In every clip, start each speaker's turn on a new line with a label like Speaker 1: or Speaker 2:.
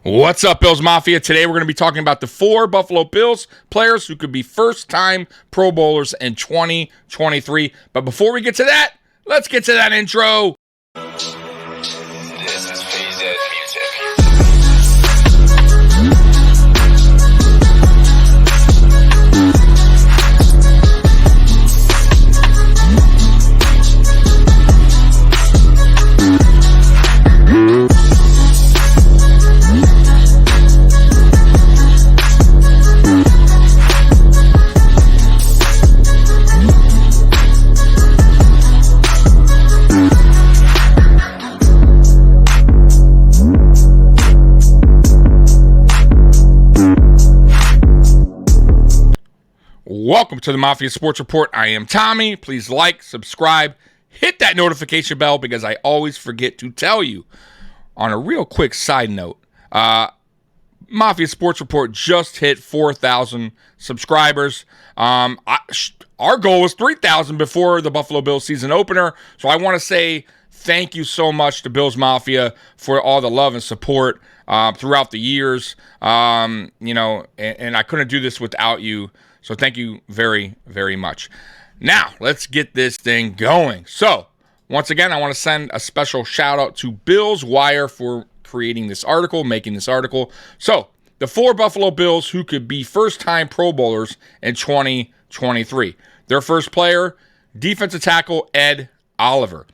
Speaker 1: What's up, Bills Mafia? Today we're going to be talking about the 4 Buffalo Bills players who could be first-time Pro Bowlers in 2023. But before we get to that, let's get to that intro.
Speaker 2: This is PZ Music.
Speaker 1: Welcome to the Mafia Sports Report. I am Tommy. Please like, subscribe, hit that notification bell because I always forget to tell you. On a real quick side note, Mafia Sports Report just hit 4,000 subscribers. Our goal was 3,000 before the Buffalo Bills season opener. So I want to say thank you so much to Bills Mafia for all the love and support throughout the years. And I couldn't do this without you. So thank you very, very much. Now, let's get this thing going. So, once again, I want to send a special shout out to Bills Wire for creating this article, making this article. So, the 4 Buffalo Bills who could be first-time Pro Bowlers in 2023. Their first player, defensive tackle Ed Oliver.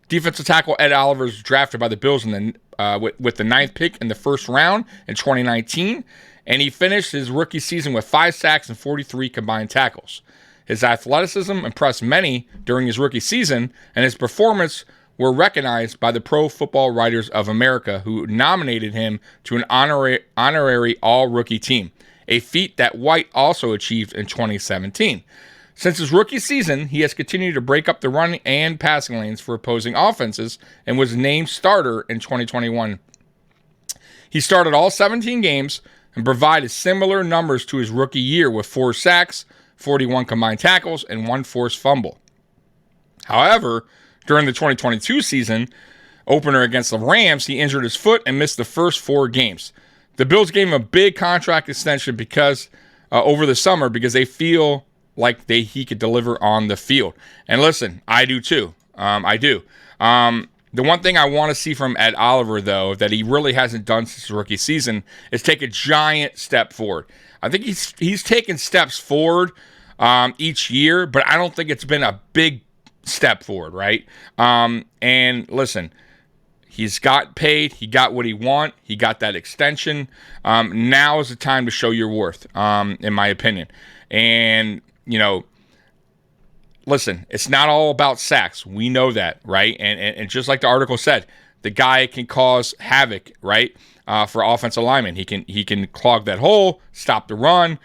Speaker 1: Defensive tackle Ed Oliver was drafted by the Bills with the 9th pick in the first round in 2019. And he finished his rookie season with 5 sacks and 43 combined tackles. His athleticism impressed many during his rookie season, and his performance were recognized by the Pro Football Writers of America, who nominated him to an honorary all-rookie team, a feat that White also achieved in 2017. Since his rookie season, he has continued to break up the run and passing lanes for opposing offenses and was named starter in 2021. He started all 17 games and provided similar numbers to his rookie year with 4 sacks, 41 combined tackles, and 1 forced fumble. However, during the 2022 season opener against the Rams, he injured his foot and missed the first 4 games. The Bills gave him a big contract extension over the summer because they feel like he could deliver on the field. And listen, I do too. I do. The one thing I want to see from Ed Oliver, though, that he really hasn't done since his rookie season is take a giant step forward. I think he's taken steps forward each year, but I don't think it's been a big step forward, right? And listen, he's got paid. He got what he want. He got that extension. Now is the time to show your worth, in my opinion. And, listen, it's not all about sacks. We know that, right? And just like the article said, the guy can cause havoc, right, for offensive linemen. He can clog that hole, stop the run.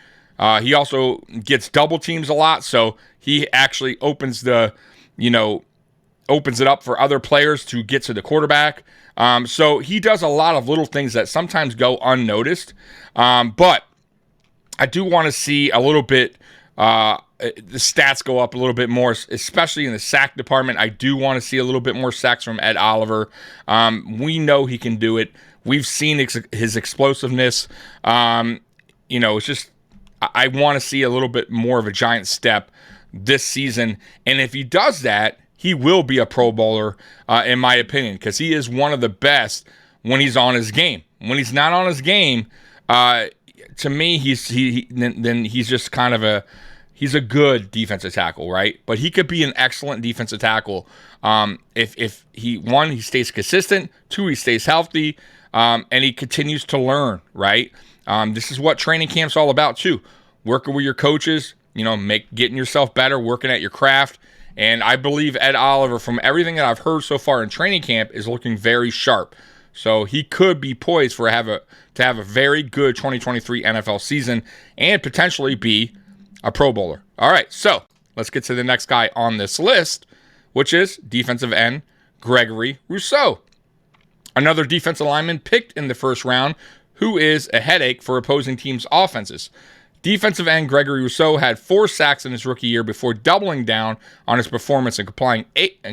Speaker 1: He also gets double teams a lot, so he actually opens it up for other players to get to the quarterback. So he does a lot of little things that sometimes go unnoticed. But I do want to see a little bit the stats go up a little bit more, especially in the sack department. I do want to see a little bit more sacks from Ed Oliver. We know he can do it. We've seen his explosiveness. It's just I want to see a little bit more of a giant step this season. And if he does that, he will be a Pro Bowler, in my opinion, because he is one of the best when he's on his game. When he's not on his game, to me, he's just kind of he's a good defensive tackle, right? But he could be an excellent defensive tackle if he stays consistent, 2, he stays healthy, and he continues to learn, right? This is what training camp's all about too. Working with your coaches, getting yourself better, working at your craft. And I believe Ed Oliver, from everything that I've heard so far in training camp, is looking very sharp. So he could be poised to have a very good 2023 NFL season and potentially be a Pro Bowler. All right, so let's get to the next guy on this list, which is defensive end Gregory Rousseau. Another defensive lineman picked in the first round who is a headache for opposing teams' offenses. Defensive end Gregory Rousseau had 4 sacks in his rookie year before doubling down on his performance and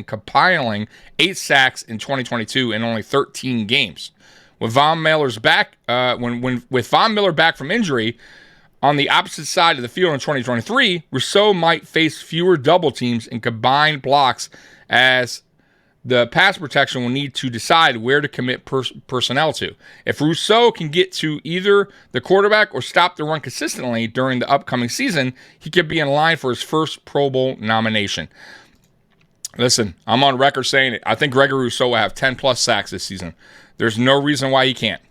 Speaker 1: compiling 8 sacks in 2022 in only 13 games. With Von Miller's back, with Von Miller back from injury, on the opposite side of the field in 2023, Rousseau might face fewer double teams and combined blocks, as the pass protection will need to decide where to commit personnel to. If Rousseau can get to either the quarterback or stop the run consistently during the upcoming season, he could be in line for his first Pro Bowl nomination. Listen, I'm on record saying it. I think Gregory Rousseau will have 10-plus sacks this season. There's no reason why he can't.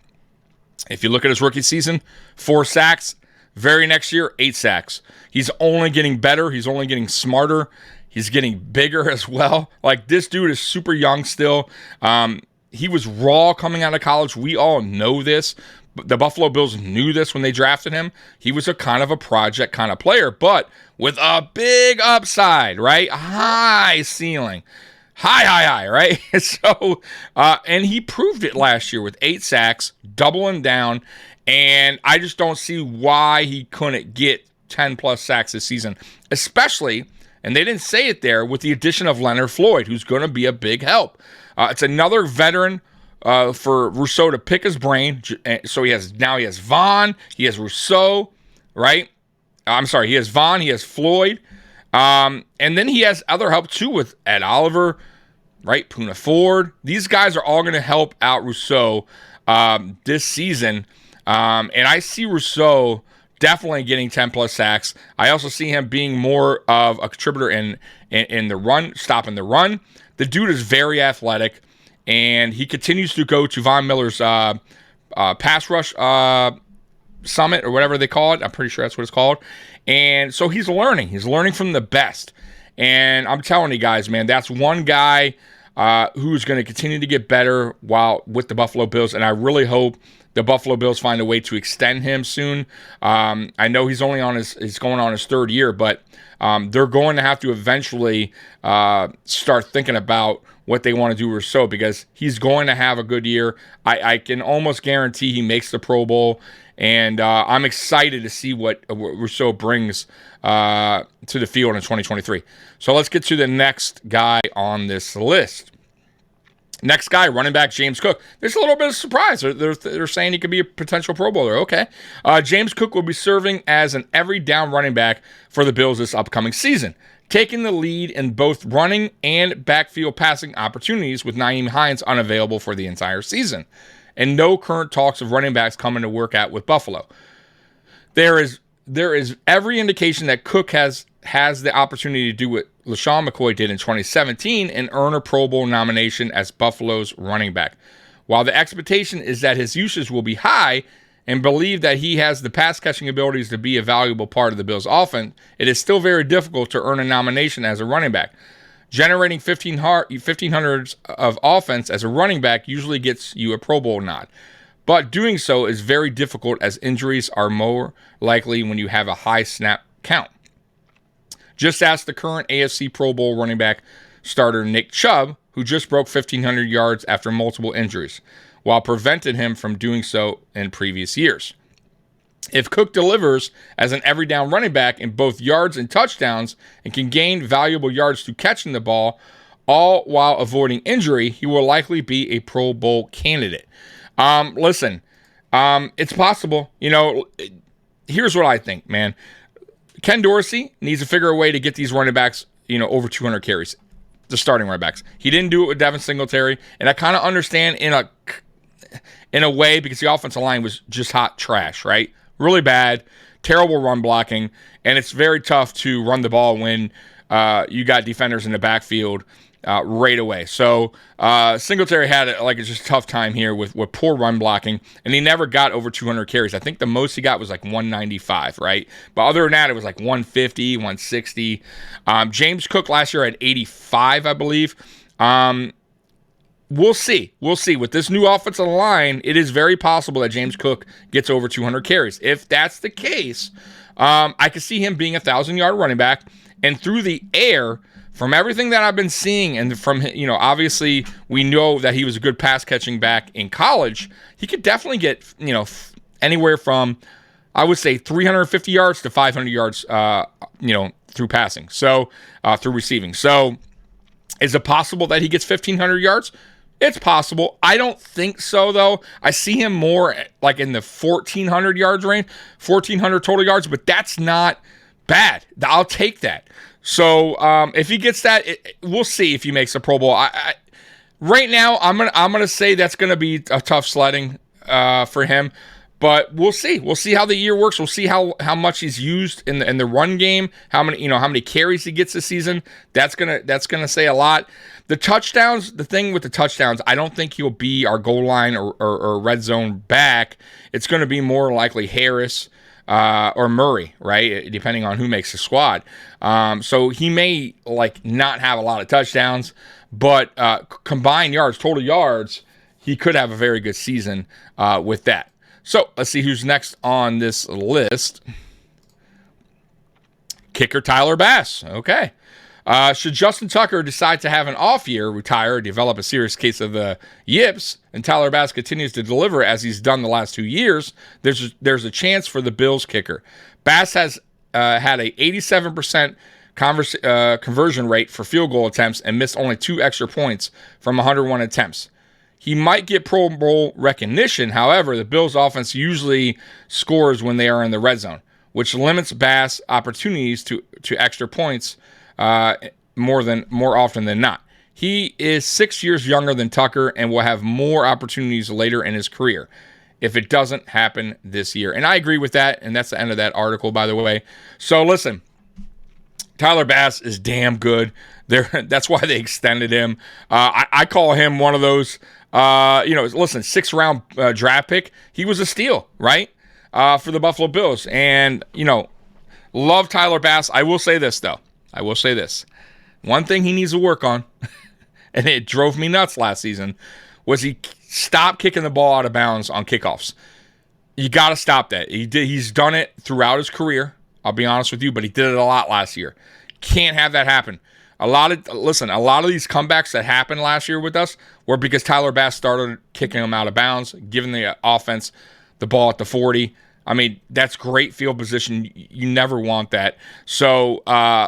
Speaker 1: If you look at his rookie season, 4 sacks. Very next year, 8 sacks. He's only getting better. He's only getting smarter. He's getting bigger as well. Like, this dude is super young still. He was raw coming out of college. We all know this. The Buffalo Bills knew this when they drafted him. He was a kind of a project kind of player, but with a big upside, right? High ceiling. High, right? So, and he proved it last year with 8 sacks, doubling down, and I just don't see why he couldn't get 10-plus sacks this season, especially, and they didn't say it there, with the addition of Leonard Floyd, who's going to be a big help. It's another veteran for Rousseau to pick his brain. So he has Von, he has Rousseau, right? I'm sorry, he has Von, he has Floyd, and then he has other help too with Ed Oliver, right? Poona Ford. These guys are all going to help out Rousseau this season, and I see Rousseau definitely getting 10-plus sacks. I also see him being more of a contributor in the run, stopping the run. The dude is very athletic, and he continues to go to Von Miller's pass rush summit or whatever they call it. I'm pretty sure that's what it's called. And so he's learning. He's learning from the best. And I'm telling you guys, man, that's one guy who's going to continue to get better while with the Buffalo Bills. And I really hope the Buffalo Bills find a way to extend him soon. I know he's only he's going on his 3rd year, but they're going to have to eventually start thinking about what they want to do with Rousseau, because he's going to have a good year. I can almost guarantee he makes the Pro Bowl, and I'm excited to see what Rousseau brings to the field in 2023. So let's get to the next guy on this list. Next guy, running back James Cook. There's a little bit of surprise. They're saying he could be a potential Pro Bowler. Okay. James Cook will be serving as an every down running back for the Bills this upcoming season, taking the lead in both running and backfield passing opportunities, with Nyheim Hines unavailable for the entire season, and no current talks of running backs coming to work out with Buffalo. There is every indication that Cook has the opportunity to do what LaShawn McCoy did in 2017 and earn a Pro Bowl nomination as Buffalo's running back. While the expectation is that his usage will be high and believe that he has the pass-catching abilities to be a valuable part of the Bills' offense, it is still very difficult to earn a nomination as a running back. Generating 1,500 of offense as a running back usually gets you a Pro Bowl nod, but doing so is very difficult as injuries are more likely when you have a high snap count. Just ask the current AFC Pro Bowl running back starter Nick Chubb, who just broke 1,500 yards after multiple injuries, while prevented him from doing so in previous years. If Cook delivers as an every down running back in both yards and touchdowns and can gain valuable yards through catching the ball, all while avoiding injury, he will likely be a Pro Bowl candidate. Listen, it's possible. Here's what I think, man. Ken Dorsey needs to figure a way to get these running backs, over 200 carries, the starting running backs. He didn't do it with Devin Singletary, and I kind of understand in a way, because the offensive line was just hot trash, right? Really bad, terrible run blocking, and it's very tough to run the ball when you got defenders in the backfield right away. So Singletary had just a tough time here with poor run blocking, and he never got over 200 carries. I think the most he got was like 195, right? But other than that, it was like 150, 160. James Cook last year had 85, I believe. We'll see. With this new offensive line, it is very possible that James Cook gets over 200 carries. If that's the case, I could see him being a 1,000-yard running back, and through the air, from everything that I've been seeing, and from, obviously we know that he was a good pass catching back in college, he could definitely get, anywhere from, I would say, 350 yards to 500 yards, through passing. So, through receiving. So, is it possible that he gets 1,500 yards? It's possible. I don't think so, though. I see him more like in the 1,400 yards range, 1,400 total yards, but that's not bad. I'll take that. So if he gets that, we'll see if he makes a Pro Bowl. Right now, I'm gonna say that's gonna be a tough sledding for him. But we'll see. We'll see how the year works. We'll see how much he's used in the run game. How many carries he gets this season. That's gonna say a lot. The touchdowns. The thing with the touchdowns, I don't think he'll be our goal line or red zone back. It's going to be more likely Harris or Murray, right? Depending on who makes the squad. So he may not have a lot of touchdowns, but combined yards, total yards, he could have a very good season with that. So let's see who's next on this list. Kicker Tyler Bass. Okay. Should Justin Tucker decide to have an off year, retire, develop a serious case of the yips, and Tyler Bass continues to deliver as he's done the last 2 years, there's a chance for the Bills kicker. Bass has had a 87% conversion rate for field goal attempts and missed only 2 extra points from 101 attempts. He might get Pro Bowl recognition. However, the Bills' offense usually scores when they are in the red zone, which limits Bass' opportunities to extra points more often than not. He is 6 years younger than Tucker and will have more opportunities later in his career if it doesn't happen this year. And I agree with that, and that's the end of that article, by the way. So listen, Tyler Bass is damn good. That's why they extended him. I call him one of those, listen, 6th-round draft pick. He was a steal, right, for the Buffalo Bills. And, love Tyler Bass. I will say this, though. One thing he needs to work on, and it drove me nuts last season, was he stopped kicking the ball out of bounds on kickoffs. You got to stop that. He's done it throughout his career, I'll be honest with you, but he did it a lot last year. Can't have that happen. A lot of these comebacks that happened last year with us were because Tyler Bass started kicking them out of bounds, giving the offense the ball at the 40. I mean, that's great field position. You never want that. So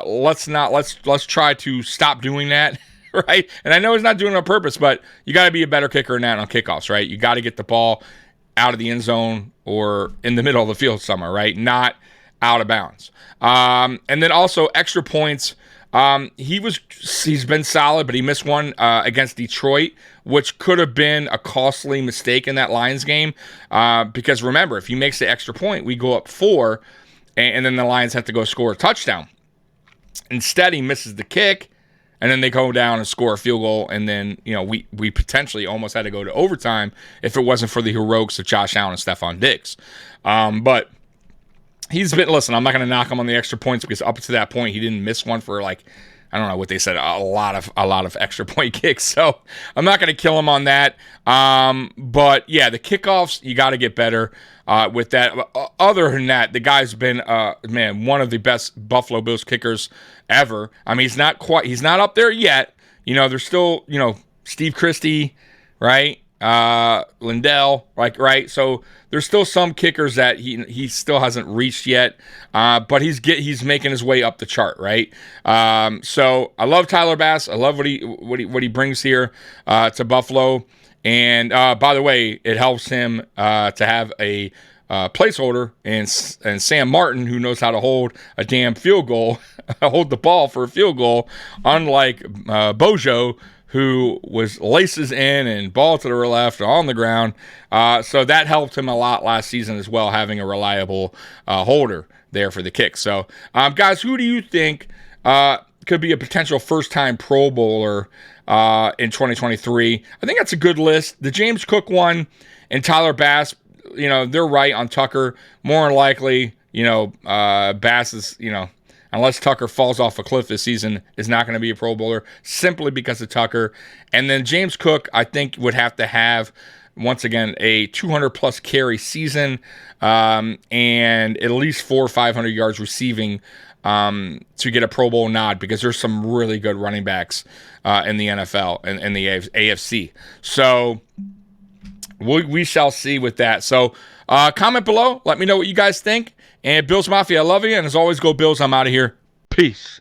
Speaker 1: let's try to stop doing that, right? And I know he's not doing it on purpose, but you got to be a better kicker than that on kickoffs, right? You got to get the ball out of the end zone or in the middle of the field somewhere, right? Not out of bounds. And then also extra points. He's been solid, but he missed one against Detroit, which could have been a costly mistake in that Lions game. Because remember, if he makes the extra point, we go up 4, and then the Lions have to go score a touchdown. Instead, he misses the kick, and then they go down and score a field goal, and then we potentially almost had to go to overtime if it wasn't for the heroics of Josh Allen and Stephon Diggs. But he's been, listen, I'm not going to knock him on the extra points because up to that point, he didn't miss one for I don't know what they said, a lot of extra point kicks. So I'm not going to kill him on that. But yeah, the kickoffs, you got to get better with that. Other than that, the guy's been, one of the best Buffalo Bills kickers ever. I mean, he's not up there yet. There's still, Steve Christie, right? Lindell, right? So there's still some kickers that he still hasn't reached yet, but he's making his way up the chart, right? So I love Tyler Bass. I love what he brings here to Buffalo. And by the way, it helps him to have a placeholder and Sam Martin, who knows how to hold a damn field goal, hold the ball for a field goal, unlike Bojo, who was laces in and ball to the left on the ground. So that helped him a lot last season as well, having a reliable holder there for the kick. So, guys, who do you think could be a potential first-time Pro Bowler in 2023? I think that's a good list. The James Cook one and Tyler Bass, they're right on Tucker. More than likely, Bass is, unless Tucker falls off a cliff this season, is not going to be a Pro Bowler simply because of Tucker. And then James Cook, I think, would have to have, once again, a 200-plus carry season and at least 400 or 500 yards receiving to get a Pro Bowl nod, because there's some really good running backs in the NFL and in the AFC. So we shall see with that. So comment below. Let me know what you guys think. And Bills Mafia, I love you. And as always, go Bills. I'm out of here. Peace.